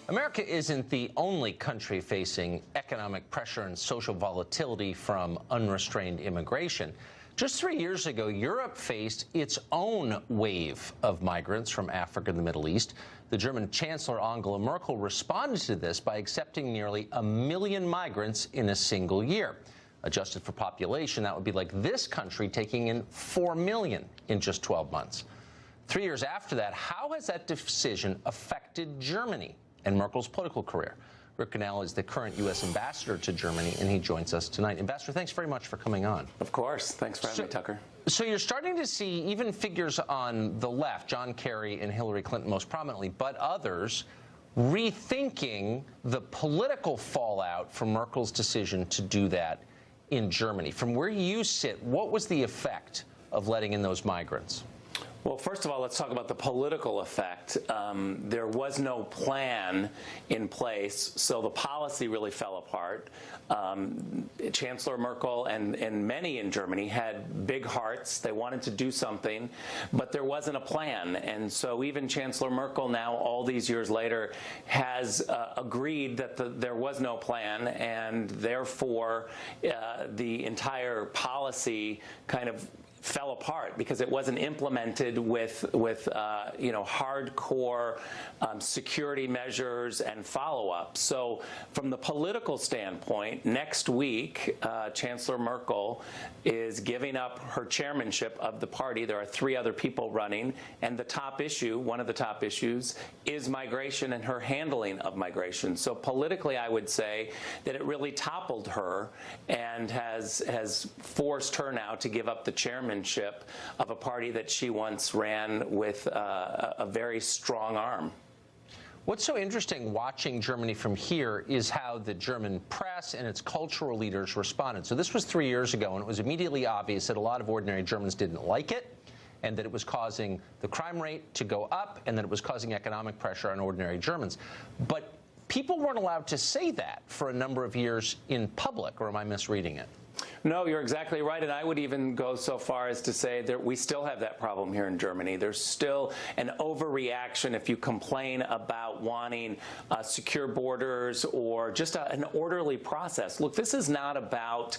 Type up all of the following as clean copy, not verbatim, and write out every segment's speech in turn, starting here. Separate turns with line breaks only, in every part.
America isn't the only country facing economic pressure and social volatility from unrestrained immigration. Just 3 years ago, Europe faced its own wave of migrants from Africa and the Middle East. The German Chancellor Angela Merkel responded to this by accepting nearly 1 million migrants in a single year. Adjusted for population, that would be like this country taking in 4 million in just 12 months. 3 years after that, how has that decision affected Germany and Merkel's political career? Rick Grinnell is the current U.S. ambassador to Germany, and he joins us tonight. Ambassador, thanks very much for coming on.
Of course. Thanks for having me, Tucker.
So you're starting to see even figures on the left, John Kerry and Hillary Clinton most prominently, but others, rethinking the political fallout from Merkel's decision to do that in Germany. From where you sit, what was the effect of letting in those migrants?
Well, first of all, let's talk about the political effect. There was no plan in place, so the policy really fell apart. Chancellor Merkel and many in Germany had big hearts. They wanted to do something, but there wasn't a plan. And so even Chancellor Merkel now, all these years later, has agreed that there was no plan, and therefore the entire policy kind of fell apart because it wasn't implemented with hardcore security measures and follow-up. So from the political standpoint, next week, Chancellor Merkel is giving up her chairmanship of the party. There are 3 other people running, and the top issue, one of the top issues, is migration and her handling of migration. So politically, I would say that it really toppled her and has forced her now to give up the chairmanship of a party that she once ran with a very strong arm.
What's so interesting watching Germany from here is how the German press and its cultural leaders responded. So this was 3 years ago, and it was immediately obvious that a lot of ordinary Germans didn't like it, and that it was causing the crime rate to go up, and that it was causing economic pressure on ordinary Germans. But people weren't allowed to say that for a number of years in public, or am I misreading it?
No, you're exactly right, and I would even go so far as to say that we still have that problem here in Germany. There's still an overreaction if you complain about wanting secure borders or just an orderly process. Look, this is not about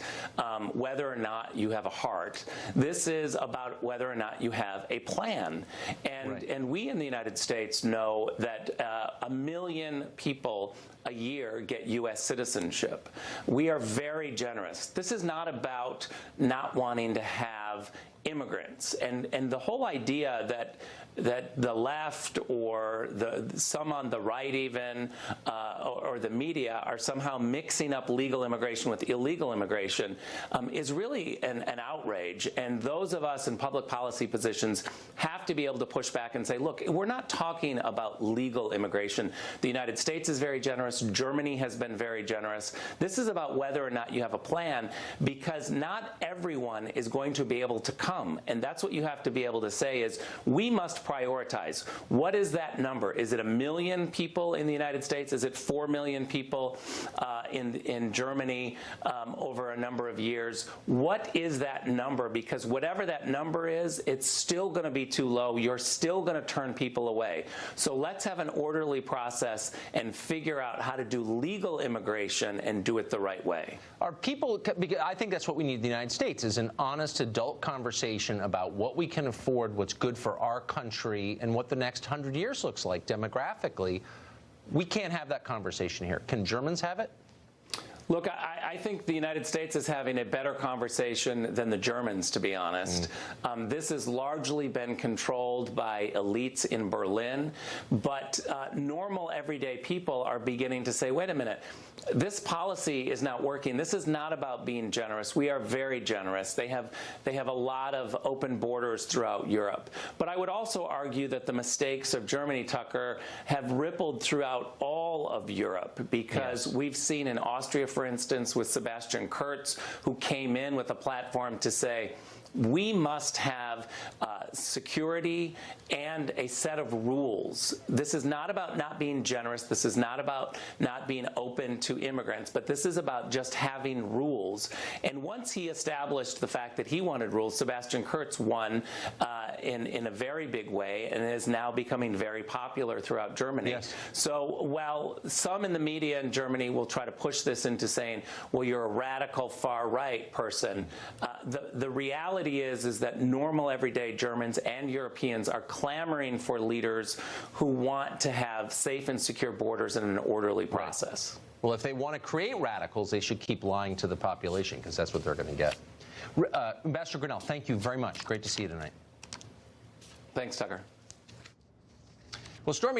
whether or not you have a heart. This is about whether or not you have a plan. And we in the United States know that 1 million people a year get U.S. citizenship. We are very generous. This is not about not wanting to have immigrants, and the whole idea that the left or some on the right even or the media are somehow mixing up legal immigration with illegal immigration is really an outrage. And those of us in public policy positions have to be able to push back and say, look, we're not talking about legal immigration. The United States is very generous. Germany has been very generous. This is about whether or not you have a plan, because not everyone is going to be able to come. And that's what you have to be able to say is we must prioritize. What is that number? Is it 1 million people in the United States? Is it 4 million people in Germany over a number of years? What is that number? Because whatever that number is, it's still going to be too low. You're still going to turn people away. So let's have an orderly process and figure out how to do legal immigration and do it the right way.
Are people, I think that's what we need in the United States, is an honest adult conversation about what we can afford, what's good for our country, and what the next 100 years looks like demographically. We can't have that conversation here. Can Germans have it?
Look, I think the United States is having a better conversation than the Germans, to be honest. This has largely been controlled by elites in Berlin, but normal everyday people are beginning to say, wait a minute, this policy is not working. This is not about being generous. We are very generous. They have a lot of open borders throughout Europe. But I would also argue that the mistakes of Germany, Tucker, have rippled throughout all of Europe, because we've seen in Austria, for instance, with Sebastian Kurz, who came in with a platform to say, we must have security and a set of rules. This is not about not being generous. This is not about not being open to immigrants, but this is about just having rules. And once he established the fact that he wanted rules, Sebastian Kurz won in a very big way and is now becoming very popular throughout Germany.
Yes.
So while some in the media in Germany will try to push this into saying, well, you're a radical far-right person, the reality is that normal everyday Germans and Europeans are clamoring for leaders who want to have safe and secure borders and an orderly process.
Well, if they want to create radicals, they should keep lying to the population, because that's what they're going to get. Ambassador Grinnell, thank you very much. Great to see you tonight.
Thanks, Tucker.
Well, Stormy